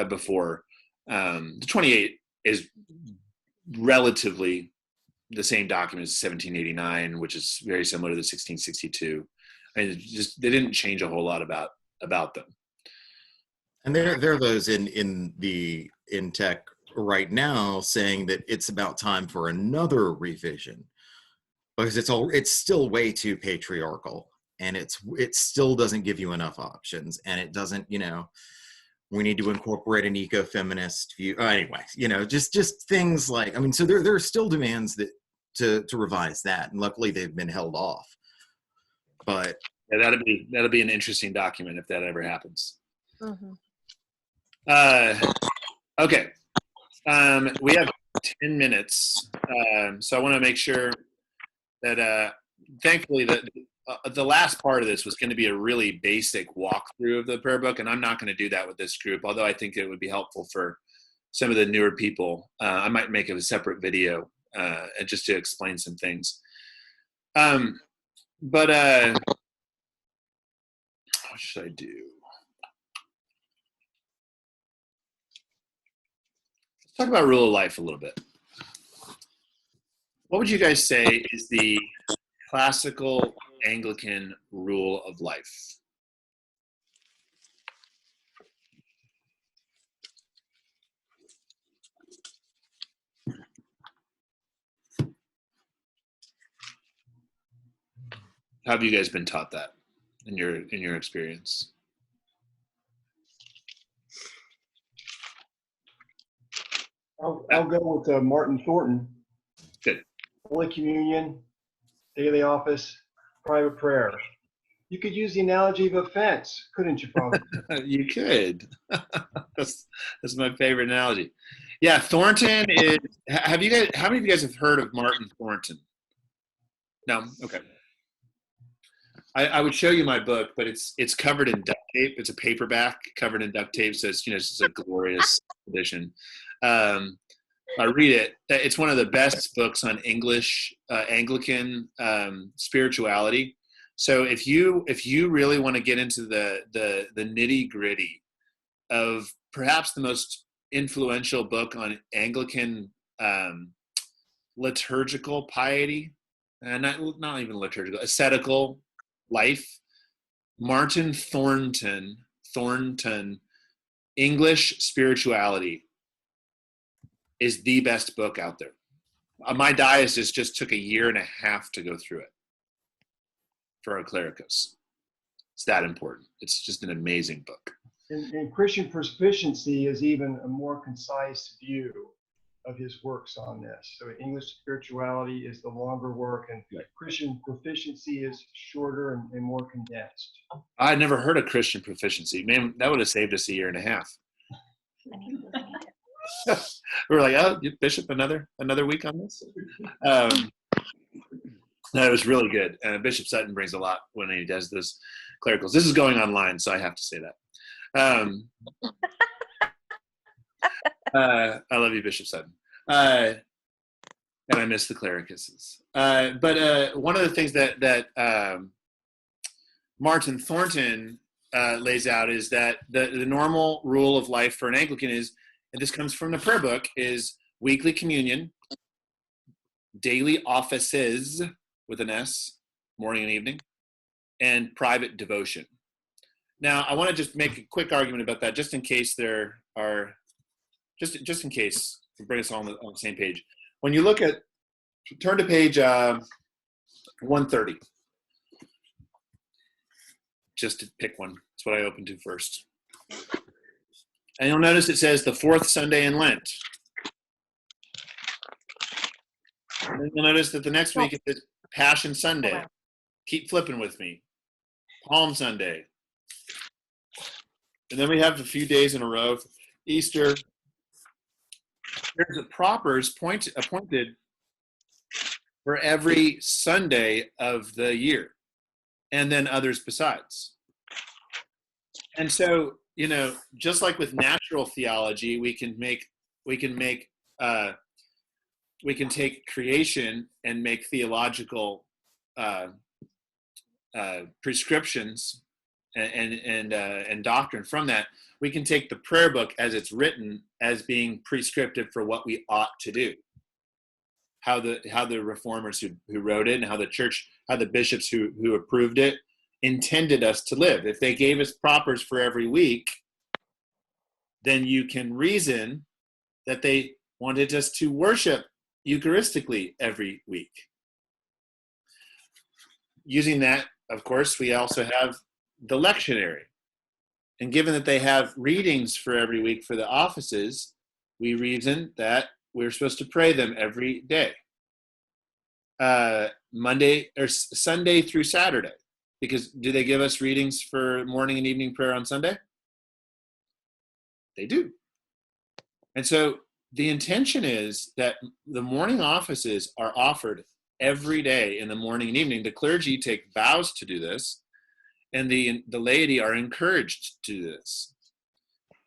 [SPEAKER 1] before, the 28 is relatively the same document as 1789, which is very similar to the 1662. I mean, they didn't change a whole lot about them.
[SPEAKER 5] And there are those in tech right now saying that it's about time for another revision. because it's still way too patriarchal, and it still doesn't give you enough options, and it doesn't, we need to incorporate an eco-feminist view. Anyway, just things like, I mean, so there are still demands that to revise that, and luckily they've been held off. But
[SPEAKER 1] yeah, that'll be an interesting document if that ever happens.
[SPEAKER 4] Mhm.
[SPEAKER 1] Okay, we have 10 minutes, so I want to make sure that thankfully the last part of this was going to be a really basic walkthrough of the prayer book, and I'm not going to do that with this group, although I think it would be helpful for some of the newer people. I might make a separate video just to explain some things. But what should I do? Let's talk about rule of life a little bit. What would you guys say is the classical Anglican rule of life? How have you guys been taught that in your experience?
[SPEAKER 2] I'll go with Martin Thornton.
[SPEAKER 1] Good.
[SPEAKER 2] Holy Communion, daily office, private prayer. You could use the analogy of a fence, couldn't you, Father?
[SPEAKER 1] You could. That's my favorite analogy. Yeah, Thornton is. Have you guys? How many of you guys have heard of Martin Thornton? No. Okay. I would show you my book, but it's covered in duct tape. It's a paperback covered in duct tape, so it's it's just a glorious edition. I read it. It's one of the best books on English Anglican spirituality. So if you really want to get into the nitty gritty of perhaps the most influential book on Anglican liturgical piety, and not even liturgical, ascetical life, Martin Thornton, English Spirituality is the best book out there. My diocese just took 1.5 years to go through it for our clericos. It's that important. It's just an amazing book.
[SPEAKER 2] And Christian Proficiency is even a more concise view of his works on this. So English Spirituality is the longer work, and Christian Proficiency is shorter and more condensed.
[SPEAKER 1] I'd never heard of Christian Proficiency. Man, that would have saved us 1.5 years. We were like, oh, Bishop, another week on this? No, it was really good. Bishop Sutton brings a lot when he does this clericals. This is going online, so I have to say that. I love you, Bishop Sutton. And I miss the clericuses. But one of the things that Martin Thornton lays out is that the normal rule of life for an Anglican is, and this comes from the prayer book, is weekly communion, daily offices with an S, morning and evening, and private devotion. Now, I want to just make a quick argument about that, just in case there are, just in case, to bring us all on the same page. When you look at, turn to page 130. Just to pick one. That's what I opened to first. And you'll notice it says the 4th Sunday in Lent. And then you'll notice that the next week it says Passion Sunday. Keep flipping with me. Palm Sunday. And then we have a few days in a row for Easter. There's a propers appointed for every Sunday of the year, and then others besides. And so, just like with natural theology, we can take creation and make theological prescriptions and doctrine from that. We can take the prayer book as it's written as being prescriptive for what we ought to do. How the reformers who wrote it, and how the bishops who approved it intended us to live. If they gave us propers for every week, then you can reason that they wanted us to worship Eucharistically every week. using that, of course, we also have the lectionary. And given that they have readings for every week for the offices, we reason that we're supposed to pray them every day, Monday or Sunday through Saturday. Because do they give us readings for morning and evening prayer on Sunday? They do. And so the intention is that the morning offices are offered every day in the morning and evening. The clergy take vows to do this, and the laity are encouraged to do this.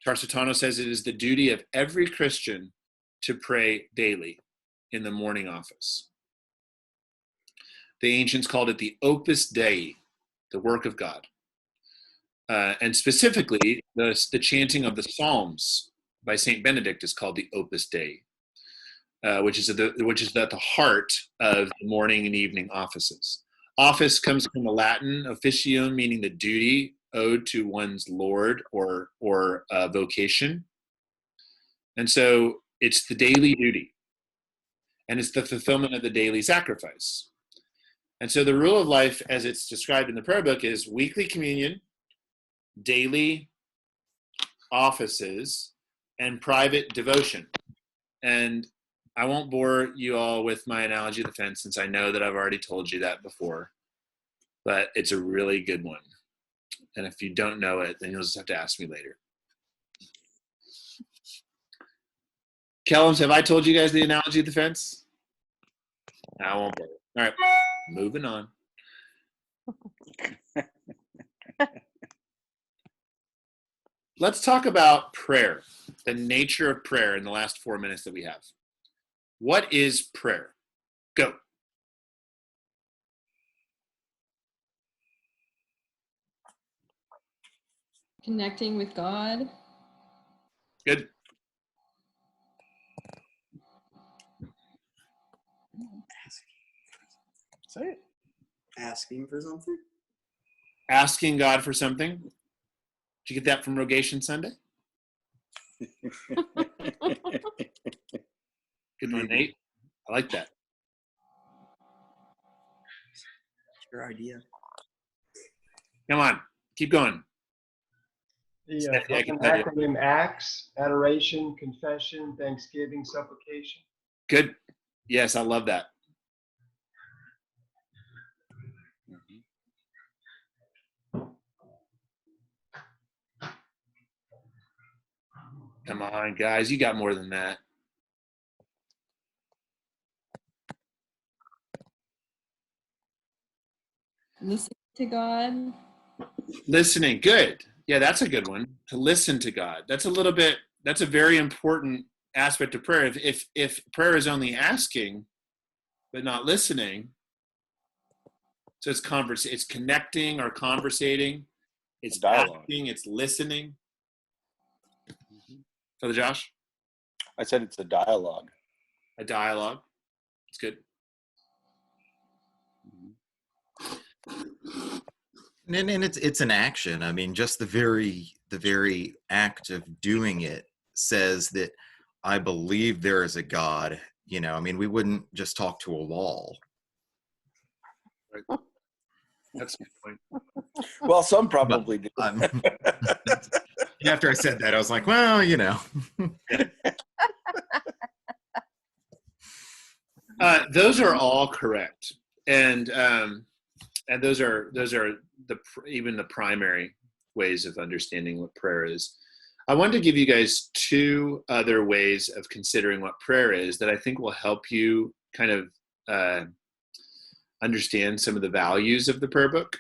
[SPEAKER 1] Tarsitano says it is the duty of every Christian to pray daily in the morning office. The ancients called it the Opus Dei, the work of God. And specifically, the chanting of the Psalms by Saint Benedict is called the Opus Dei, which is at the heart of the morning and evening offices. Office comes from the Latin officium, meaning the duty owed to one's lord or vocation. And so it's the daily duty, and it's the fulfillment of the daily sacrifice. And so the rule of life, as it's described in the prayer book, is weekly communion, daily offices, and private devotion. And I won't bore you all with my analogy of the fence, since I know that I've already told you that before, but it's a really good one. And if you don't know it, then you'll just have to ask me later. Kellums, have I told you guys the analogy of the fence? I won't bore you. All right, moving on. Let's talk about prayer, the nature of prayer in the last 4 minutes that we have. What is prayer? Go.
[SPEAKER 6] Connecting with God.
[SPEAKER 1] Good.
[SPEAKER 3] Say it.
[SPEAKER 8] Asking for something?
[SPEAKER 1] Asking God for something. Did you get that from Rogation Sunday? Good one, Nate. I like that.
[SPEAKER 8] Your idea.
[SPEAKER 1] Come on, keep going.
[SPEAKER 2] The
[SPEAKER 1] Stephanie, I can
[SPEAKER 2] common
[SPEAKER 1] tell you.
[SPEAKER 2] acronym ACTS: adoration, confession, thanksgiving, supplication.
[SPEAKER 1] Good. Yes, I love that. Come on, guys. You got more than that.
[SPEAKER 6] Listening to God.
[SPEAKER 1] Listening. Good. Yeah, that's a good one. To listen to God. That's a very important aspect of prayer. If prayer is only asking, but not listening, so it's connecting or conversating. It's
[SPEAKER 3] Dialogue.
[SPEAKER 1] asking, it's listening. Brother Josh?
[SPEAKER 3] I said it's a dialogue.
[SPEAKER 1] A dialogue. It's good.
[SPEAKER 5] And it's an action. I mean, just the very act of doing it says that I believe there is a God. You know, I mean, we wouldn't just talk to a wall.
[SPEAKER 1] Right. That's a good point.
[SPEAKER 3] Well, some probably do.
[SPEAKER 5] After I said that, I was like, well, you know.
[SPEAKER 1] Those are all correct, and those are even the primary ways of understanding what prayer is. I wanted to give you guys two other ways of considering what prayer is that I think will help you kind of understand some of the values of the prayer book.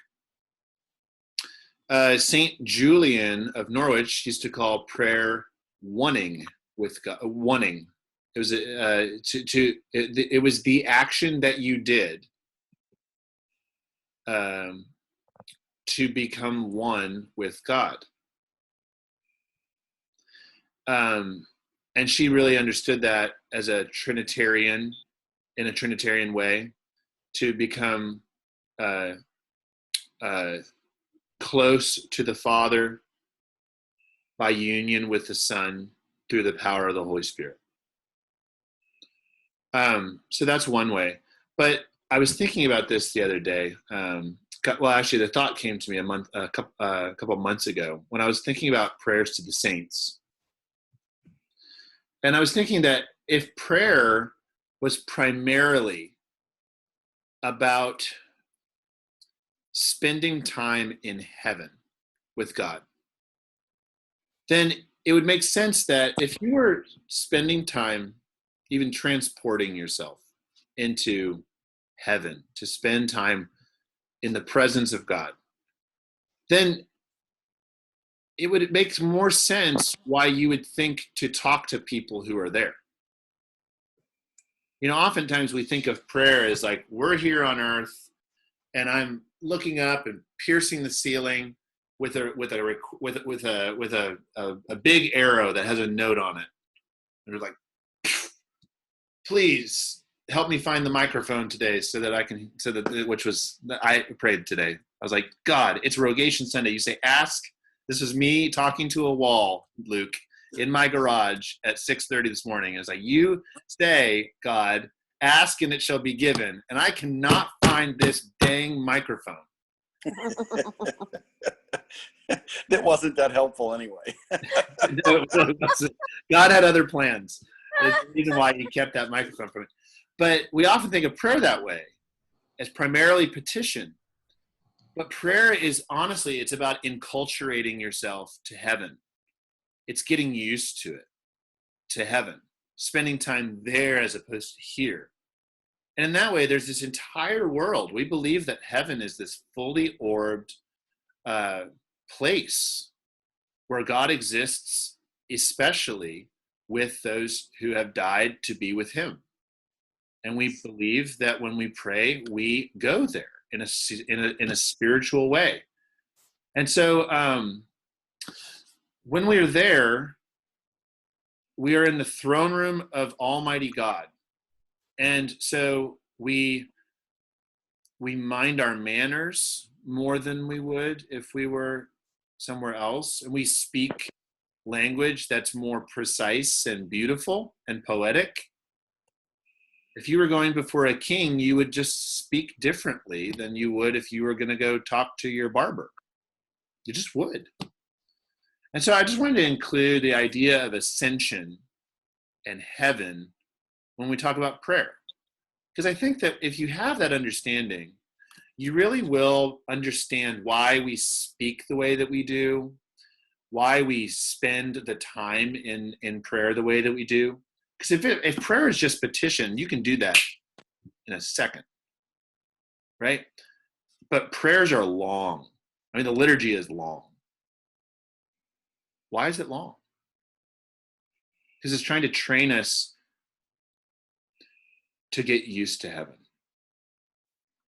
[SPEAKER 1] Saint Julian of Norwich used to call prayer wanting with God. Wanting. It was it was the action that you did to become one with God. And she really understood that as a Trinitarian, in a Trinitarian way, to become close to the Father by union with the Son through the power of the Holy Spirit. So that's one way. But I was thinking about this the other day. Well, actually, the thought came to me a couple of months ago when I was thinking about prayers to the saints. And I was thinking that if prayer was primarily about spending time in heaven with God, then it would make sense that if you were spending time, even transporting yourself into heaven to spend time in the presence of God, then it makes more sense why you would think to talk to people who are there. You know, oftentimes we think of prayer as like, we're here on earth and I'm looking up and piercing the ceiling with a big arrow that has a note on it. And we're like, please help me find the microphone today I prayed today. I was like, God, it's Rogation Sunday. You say, ask. This is me talking to a wall, Luke, in my garage at 6:30 this morning. It's like, you say, God, ask and it shall be given. And I cannot find this dang microphone.
[SPEAKER 3] That wasn't that helpful anyway.
[SPEAKER 1] No, God had other plans. There's a reason why he kept that microphone from it. But we often think of prayer that way, as primarily petition. But prayer is, honestly, it's about enculturating yourself to heaven. It's getting used to it, to heaven, spending time there as opposed to here. And in that way, there's this entire world. We believe that heaven is this fully orbed place where God exists, especially with those who have died to be with him. And we believe that when we pray, we go there in a spiritual way. And so when we are there, we are in the throne room of Almighty God. And so we mind our manners more than we would if we were somewhere else. And we speak language that's more precise and beautiful and poetic. If you were going before a king, you would just speak differently than you would if you were going to go talk to your barber. You just would. And so I just wanted to include the idea of ascension and heaven when we talk about prayer. Because I think that if you have that understanding, you really will understand why we speak the way that we do, why we spend the time in prayer the way that we do. Because if prayer is just petition, you can do that in a second, right? But prayers are long. I mean, the liturgy is long. Why is it long? Because it's trying to train us to get used to heaven.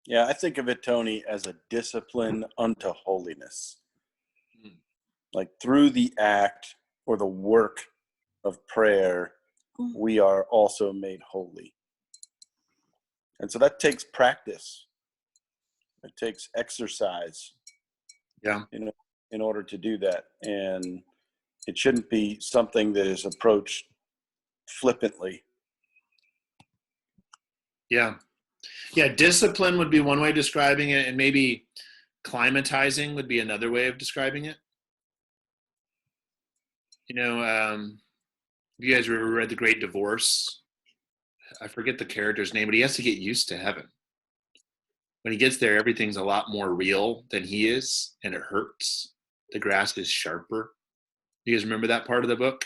[SPEAKER 3] Yeah, I think of it, Tony, as a discipline unto holiness. Like through the act or the work of prayer, we are also made holy. And so that takes practice. It takes exercise.
[SPEAKER 1] Yeah.
[SPEAKER 3] In order to do that. And it shouldn't be something that is approached flippantly.
[SPEAKER 1] Yeah. Yeah, discipline would be one way of describing it, and maybe climatizing would be another way of describing it. You know, you guys ever read The Great Divorce? I forget the character's name, but he has to get used to heaven. When he gets there, everything's a lot more real than he is, and it hurts. The grass is sharper. You guys remember that part of the book?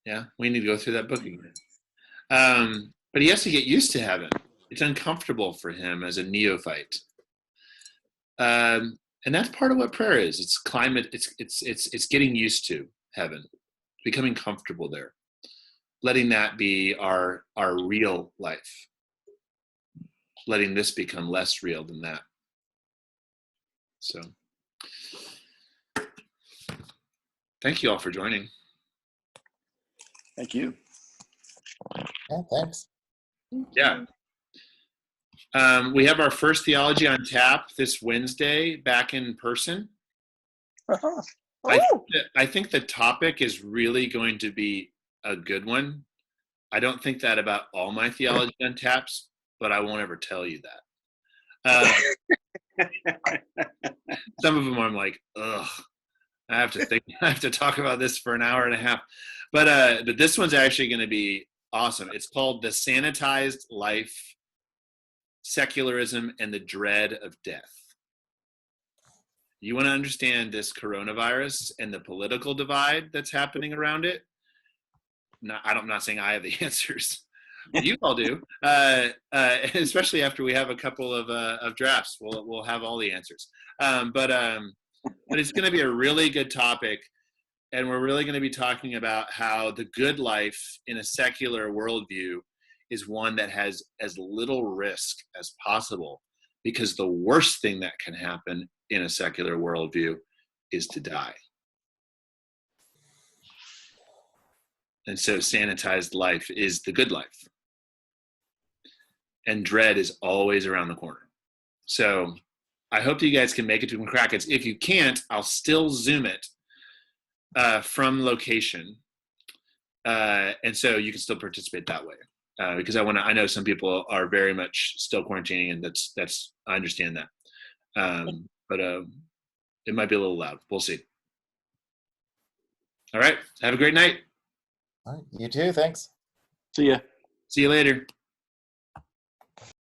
[SPEAKER 1] Yeah, we need to go through that book again. But he has to get used to heaven. It's uncomfortable for him as a neophyte. And that's part of what prayer is. It's climate. It's getting used to heaven, becoming comfortable there, letting that be our real life, letting this become less real than that. So thank you all for joining.
[SPEAKER 3] Thank you.
[SPEAKER 9] Yeah, thanks.
[SPEAKER 1] Yeah. We have our first Theology on Tap this Wednesday back in person.
[SPEAKER 3] Uh-huh.
[SPEAKER 1] I think the topic is really going to be a good one. I don't think that about all my Theology on Taps, but I won't ever tell you that. Some of them I'm like, ugh, I have to think. I have to talk about this for an hour and a half. But this one's actually going to be awesome. It's called The Sanitized Life, Secularism, and the Dread of Death. You want to understand this coronavirus and the political divide that's happening around it? I'm not saying I have the answers. You all do, especially after we have a couple of drafts. We'll have all the answers. But it's going to be a really good topic, and we're really going to be talking about how the good life in a secular worldview is one that has as little risk as possible, because the worst thing that can happen in a secular worldview is to die. And so sanitized life is the good life. And dread is always around the corner. So I hope that you guys can make it to McCracken's. If you can't, I'll still Zoom it from location. And so you can still participate that way. Because I know some people are very much still quarantining, and that's I understand that. But it might be a little loud. We'll see. All right. Have a great night.
[SPEAKER 9] All right, you too. Thanks.
[SPEAKER 3] See ya.
[SPEAKER 1] See you later.